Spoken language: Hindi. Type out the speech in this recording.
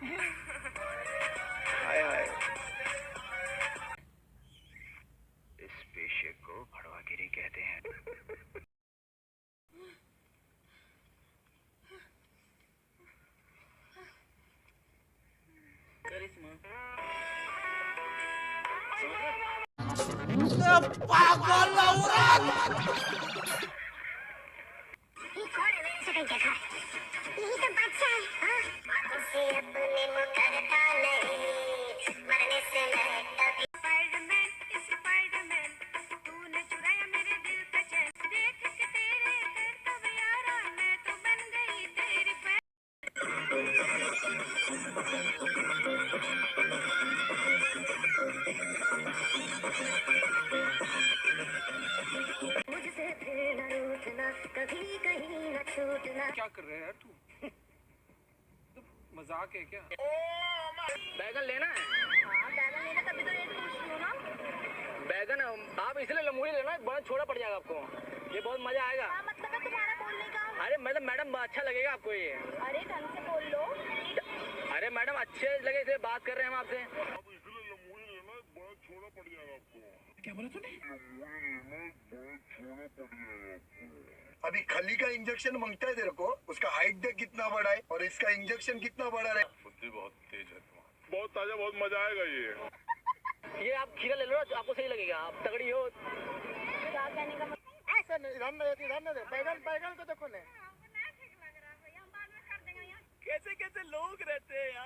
हाय हाय। इस पेशे को भड़वागिरी कहते हैं। पागल औरत। यही तो बच्चा है, हाँ? उसे अपने मुकरता नहीं, मरने से मैं कभी स्पाइडरमैन, तूने चुराया मेरे दिल का चैन, देख के तेरे करतब यारा, मैं तो बन गई तेरी फैन। मुझसे फिर न रूठना, कभी कहीं न छूटना। क्या कर रहे हैं यार तू? मजाक है क्या? बैगन लेना है? हाँ, बैगन लेना तभी तो रेट पूछ लो ना। बैगन आप इसलिए मूली लेना, बड़ा छोटा पड़ जाएगा आपको। ये बहुत मजा आएगा। क्या मतलब है तुम्हारा बोलने का? अरे मतलब मैडम अच्छा लगेगा आपको ये। अरे ढंग से बोल लो। अरे मैडम अच्छे लगे इसलिए बात कर रहे हैं हम आपसे। क्या बोला तूने? अभी खली का इंजेक्शन मांगता है तेरे को, उसका हाइट देख कितना बड़ा है और इसका इंजेक्शन कितना बड़ा है। बुद्धि बहुत तेज है तुम्हारी। बहुत ताजा, बहुत मजा आएगा ये। ये आप खीरा ले लो, आपको सही लगेगा। आप तगड़ी हो। क्या कहने का मतलब? ऐसा नहीं, इधर दे बैगन, बैगन को देखो ने। कैसे कैसे लोग रहते हैं यार।